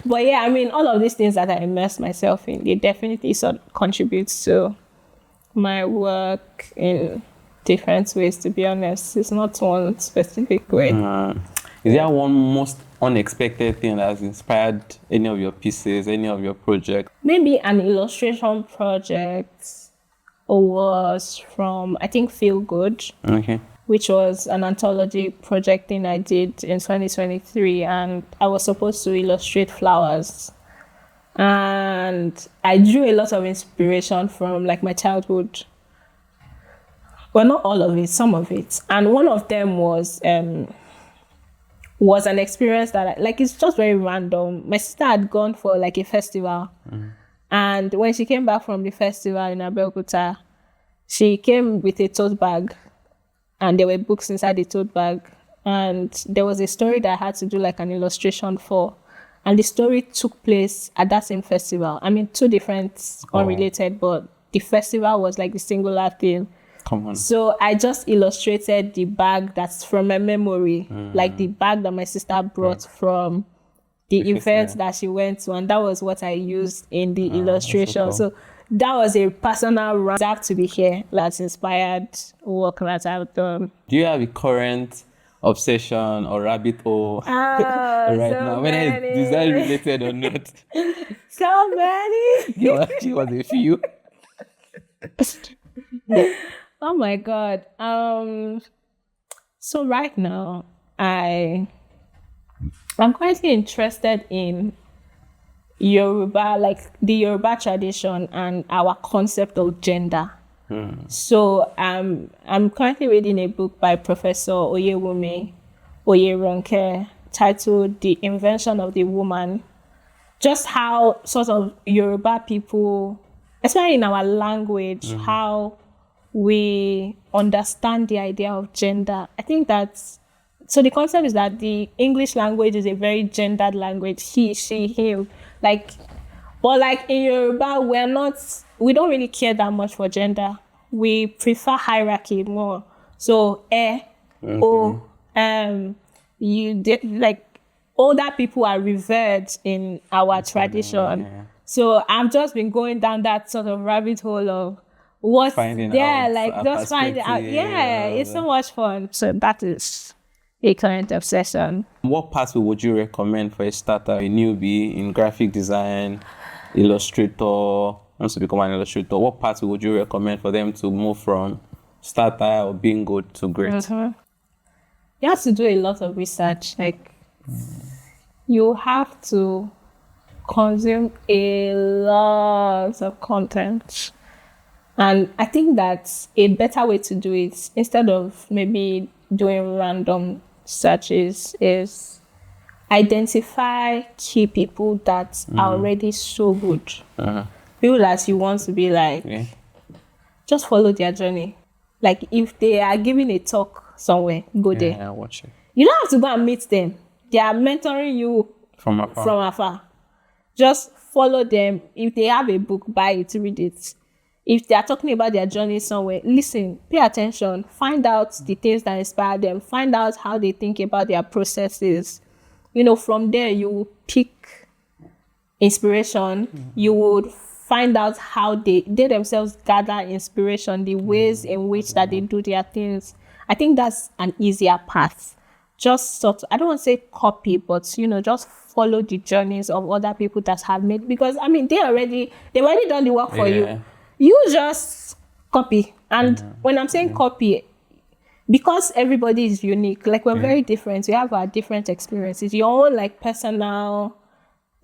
Speaker 1: But yeah, I mean, all of these things that I immerse myself in, they definitely sort of contribute to my work in different ways, to be honest. It's not one specific way.
Speaker 2: Is there one most unexpected thing that has inspired any of your pieces, any of your projects?
Speaker 1: Maybe an illustration project was from, I think, Feel Good.
Speaker 2: Okay.
Speaker 1: Which was an anthology project thing I did in 2023, and I was supposed to illustrate flowers. And I drew a lot of inspiration from like my childhood. Well, not all of it, some of it. And one of them was an experience that it's just very random. My sister had gone for like a festival. And when she came back from the festival in Abeokuta, she came with a tote bag. And there were books inside the tote bag. And there was a story that I had to do like an illustration for. And the story took place at that same festival. I mean, two different, unrelated, but the festival was like the singular thing.
Speaker 2: Come on.
Speaker 1: So I just illustrated the bag that's from my memory. Like the bag that my sister brought from the event that she went to. And that was what I used in the illustration. So that was a personal run. I have to be here. That's inspired work that I've done.
Speaker 2: Do you have a current obsession or rabbit hole right now? Whether it's design related or not?
Speaker 1: So many.
Speaker 2: There actually was a few.
Speaker 1: Oh my God. So right now, I'm currently interested in Yoruba, like the Yoruba tradition and our concept of gender. So I'm currently reading a book by Professor Oyewumi Oyeronke titled The Invention of the Woman. Just how sort of Yoruba people, especially in our language, how we understand the idea of gender. I think that's So the concept is that the English language is a very gendered language. He, she, him. Like, but like in Yoruba, we don't really care that much for gender. We prefer hierarchy more. So, o, you did like older people are revered in our tradition.
Speaker 2: Yeah.
Speaker 1: So I've just been going down that sort of rabbit hole of what's
Speaker 2: Finding
Speaker 1: there,
Speaker 2: out
Speaker 1: like
Speaker 2: a
Speaker 1: just finding out. Yeah, it's so much fun. So that is a current obsession.
Speaker 2: What pathway would you recommend for a starter, a newbie in graphic design, illustrator, wants to become an illustrator? What pathway would you recommend for them to move from starter or being good to great?
Speaker 1: You have to do a lot of research. Like, you have to consume a lot of content. And I think that a better way to do it, instead of maybe doing random searches, is identify key people that are already so good. People that you want to be like, just follow their journey. Like, if they are giving a talk somewhere, go there.
Speaker 2: Yeah, watch it.
Speaker 1: You don't have to go and meet them. They are mentoring you
Speaker 2: From afar.
Speaker 1: from afar. Just follow them. If they have a book, buy it, read it. If they are talking about their journey somewhere, listen, pay attention, find out the things that inspire them, find out how they think about their processes. You know, from there, you will pick inspiration. You would find out how they themselves gather inspiration, the ways in which that they do their things. I think that's an easier path. Just sort of, I don't want to say copy, but, you know, just follow the journeys of other people that have made, because, I mean, they've already done the work for you. You just copy. And when I'm saying copy, because everybody is unique, like we're very different, we have our different experiences. Your own like personal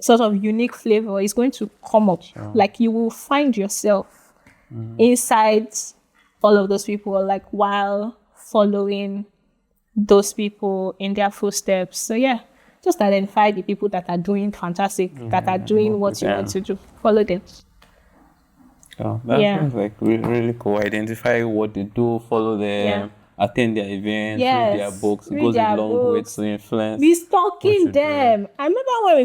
Speaker 1: sort of unique flavor is going to come up. Like you will find yourself inside all of those people, like while following those people in their footsteps. So yeah, just identify the people that are doing fantastic, that are doing what you want to do. Follow them.
Speaker 2: Oh, that sounds like really cool. Identify what they do, follow them, attend their events, read their books. It goes a long way to influence.
Speaker 1: Be stalking them. I remember when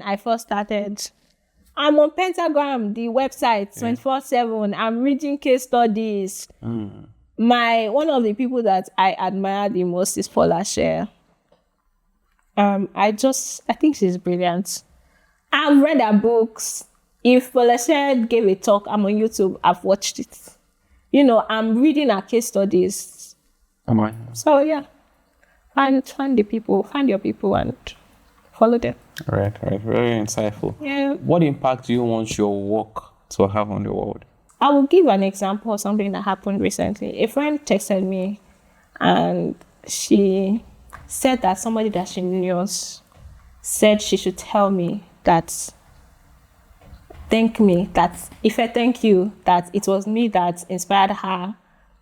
Speaker 1: I first started, I'm on Pentagram, the website, 24/7. I'm reading case studies. One of the people that I admire the most is Paula Scher. I think she's brilliant. I've read her books. If Paula Scher gave a talk, I'm on YouTube, I've watched it. You know, I'm reading her case studies. So yeah, find your people and follow them.
Speaker 2: Right. Very insightful.
Speaker 1: Yeah.
Speaker 2: What impact do you want your work to have on the world?
Speaker 1: I will give an example of something that happened recently. A friend texted me and she said that somebody that she knew said she should tell me that thank you, that it was me that inspired her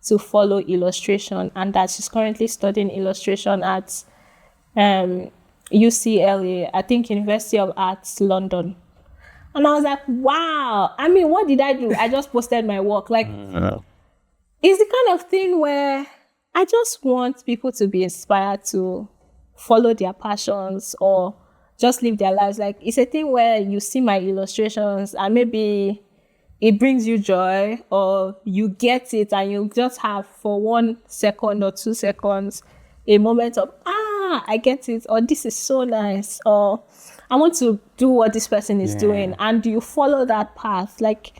Speaker 1: to follow illustration, and that she's currently studying illustration at UCLA, I think University of Arts, London. And I was like, wow. I mean, what did I do? I just posted my work. Like, it's the kind of thing where I just want people to be inspired to follow their passions or just live their lives. Like, it's a thing where you see my illustrations and maybe it brings you joy, or you get it and you just have for 1 second or 2 seconds a moment of, I get it, or this is so nice, or I want to do what this person is doing, and you follow that path. Like,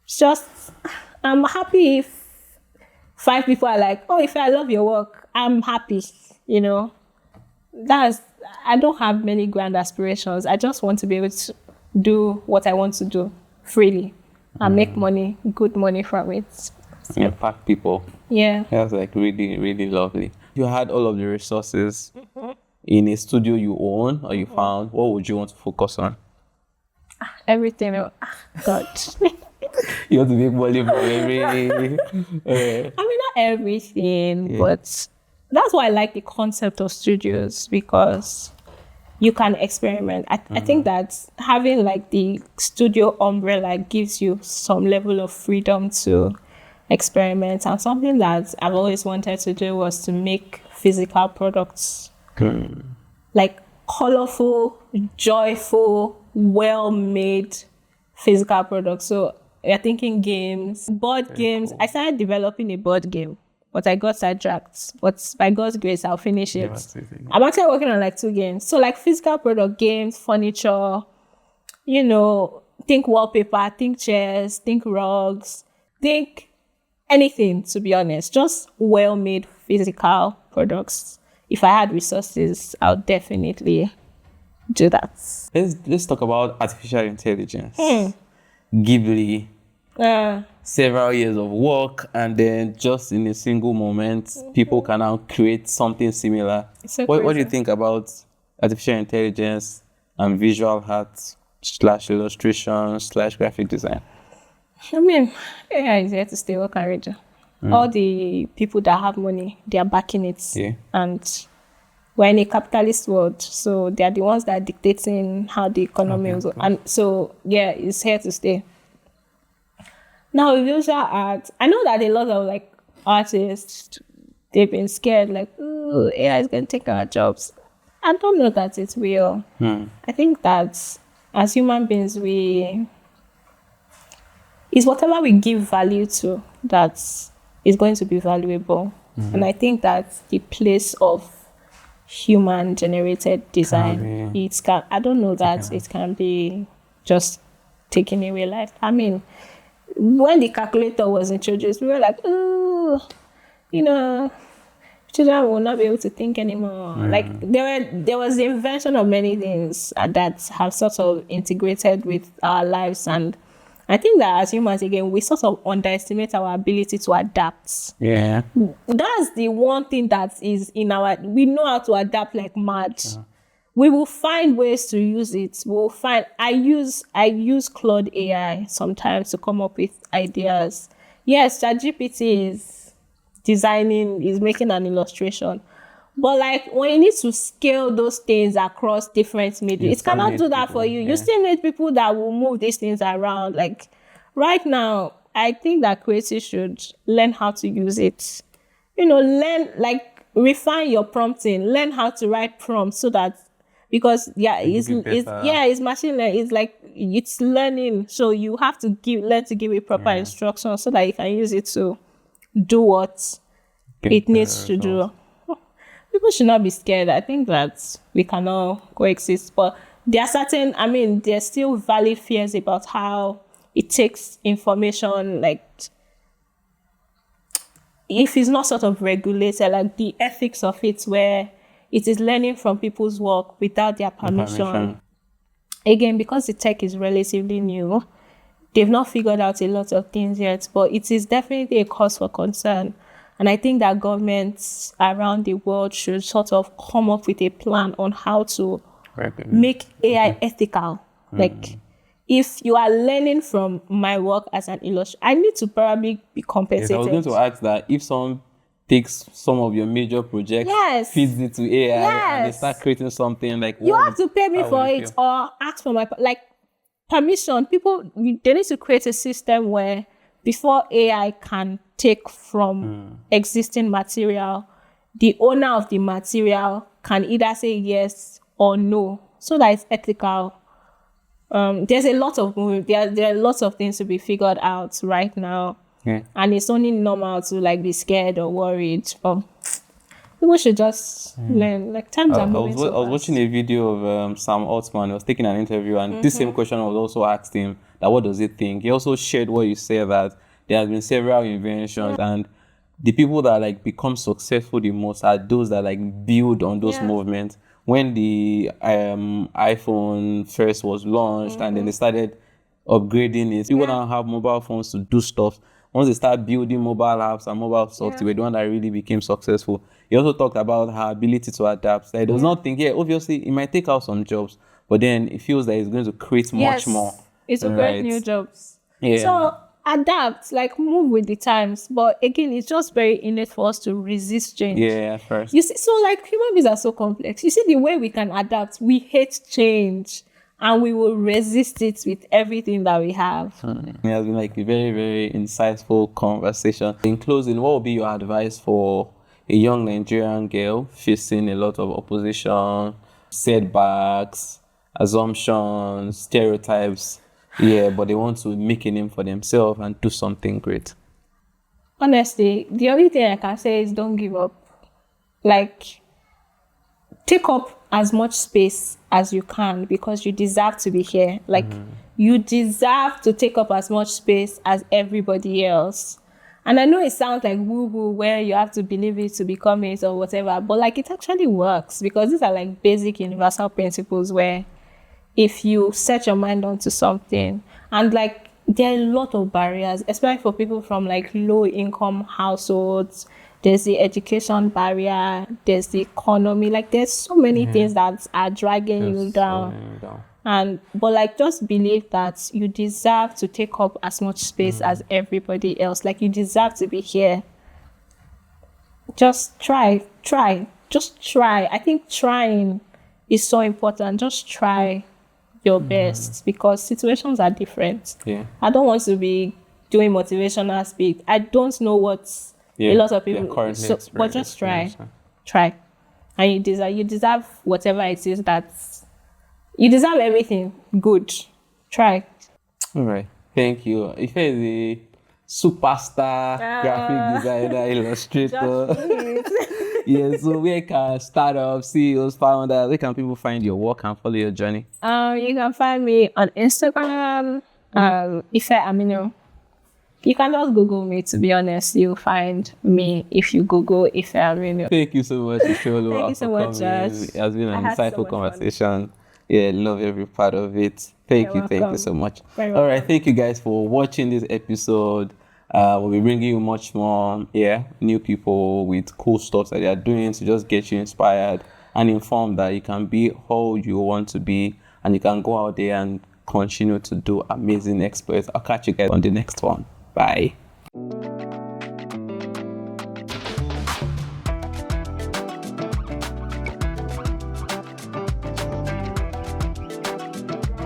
Speaker 1: just, I'm happy if 5 people are like, oh, if I love your work, I'm happy, you know. I don't have many grand aspirations. I just want to be able to do what I want to do freely and make money, good money from it.
Speaker 2: Impact people.
Speaker 1: Yeah.
Speaker 2: That's like really, really lovely. You had all of the resources in a studio you own or you found, what would you want to focus on?
Speaker 1: Everything. God.
Speaker 2: You want to make money from every...
Speaker 1: I mean, not everything, but that's why I like the concept of studios, because you can experiment. I think that having like the studio umbrella gives you some level of freedom to experiments. And something that I've always wanted to do was to make physical products. Like colorful, joyful, well-made physical products. So you're thinking games, board games. Cool. I started developing a board game, but I got sidetracked. But by God's grace, I'll finish it. I'm actually working on like 2 games. So like physical product games, furniture, you know, think wallpaper, think chairs, think rugs, think anything, to be honest. Just well-made physical products. If I had resources, I would definitely do that.
Speaker 2: Let's talk about artificial intelligence. Ghibli, several years of work, and then just in a single moment, people can now create something similar.
Speaker 1: So
Speaker 2: what do you think about artificial intelligence and visual art / illustration / graphic design?
Speaker 1: I mean, AI is here to stay. What can we do? All the people that have money, they are backing it.
Speaker 2: Yeah.
Speaker 1: And we're in a capitalist world, so they are the ones that are dictating how the economy is. And so, yeah, it's here to stay. Now, visual art, I know that a lot of like artists, they've been scared, like, ooh, AI is going to take our jobs. I don't know that it's real. I think that as human beings, it's whatever we give value to that is going to be valuable. And I think that the place of human generated design, I don't know that it can be just taking away life. I mean, when the calculator was introduced, we were like, oh, you know, children will not be able to think anymore. Like there was the invention of many things that have sort of integrated with our lives, and I think that as humans, again, we sort of underestimate our ability to adapt.
Speaker 2: Yeah.
Speaker 1: That's the one thing that is we know how to adapt like mad. We will find ways to use it. I use Claude AI sometimes to come up with ideas. Yes, ChatGPT is making an illustration. But like when you need to scale those things across different media, it cannot do that for you. Yeah. You still need people that will move these things around. Like right now, I think that creatives should learn how to use it. You know, refine your prompting, learn how to write prompts so that, because it's machine learning. It's learning. So you have to learn to give it proper instructions so that you can use it to do what it needs to do. People should not be scared. I think that we can all coexist. But there's still valid fears about how it takes information, like if it's not sort of regulated, like the ethics of it, where it is learning from people's work without their permission. Again, because the tech is relatively new, they've not figured out a lot of things yet, but it is definitely a cause for concern. And I think that governments around the world should sort of come up with a plan on how to make AI ethical. Like, if you are learning from my work as an illustrator, I need to probably be compensated.
Speaker 2: Yes, I was going to ask that if someone takes some of your major projects, feeds it to AI, and they start creating something like...
Speaker 1: You have to pay me for it or ask for my... permission. They need to create a system where before AI can take from existing material, the owner of the material can either say yes or no, so that it's ethical. There's a lot of there are lots of things to be figured out right now, and it's only normal to be scared or worried. People should just learn. Like times are moving so fast.
Speaker 2: I was watching a video of Sam Altman. He was taking an interview, and this same question was also asked him, that what does he think? He also shared what you said, that there have been several inventions, and the people that become successful the most are those that build on those movements. When the iPhone first was launched, and then they started upgrading it, people now have mobile phones to do stuff. Once they start building mobile apps and mobile software, the one that really became successful. He also talked about her ability to adapt. He does not think, obviously it might take out some jobs, but then it feels that it's going to create much more.
Speaker 1: It's to create new jobs.
Speaker 2: Yeah.
Speaker 1: So adapt, move with the times. But again, it's just very innate for us to resist change.
Speaker 2: Yeah, at first.
Speaker 1: You see, so human beings are so complex. You see the way we can adapt. We hate change. and we will resist it with everything that we have.
Speaker 2: It has been like a very, very insightful conversation. In closing, what would be your advice for a young Nigerian girl facing a lot of opposition, setbacks, assumptions, stereotypes? Yeah, but they want to make a name for themselves and do something great.
Speaker 1: Honestly, the only thing I can say is don't give up. Like, take up as much space as you can because you deserve to be here. Like, you deserve to take up as much space as everybody else. And I know it sounds like woo-woo where you have to believe it to become it or whatever, but like it actually works because these are like basic universal principles where if you set your mind onto something and like there are a lot of barriers, especially for people from like low income households. There's the education barrier, there's the economy, like there's so many things that are dragging you down. But like just believe that you deserve to take up as much space as everybody else. Like you deserve to be here. Just try. Just try. I think trying is so important. Just try your best because situations are different.
Speaker 2: Yeah.
Speaker 1: I don't want to be doing motivational speak. I don't know what a lot of people but just try. And you deserve whatever it is that you deserve everything good. Try.
Speaker 2: All right. Thank you. Ife is a superstar graphic designer, illustrator. Yeah, so where can startups, CEOs, founders, where can people find your work and follow your journey?
Speaker 1: You can find me on Instagram, Ife Aminu. You can just Google me, to be honest. You'll find me if you Google Ife Aminu.
Speaker 2: Thank you so much, Isholo.
Speaker 1: Thank you so much, Josh.
Speaker 2: It has been an insightful
Speaker 1: so
Speaker 2: conversation. Yeah, love every part of it. Thank you so much. All right, thank you guys for watching this episode. We'll be bringing you much more, new people with cool stuff that they are doing to just get you inspired and informed that you can be who you want to be and you can go out there and continue to do amazing exploits. I'll catch you guys on the next one. Bye.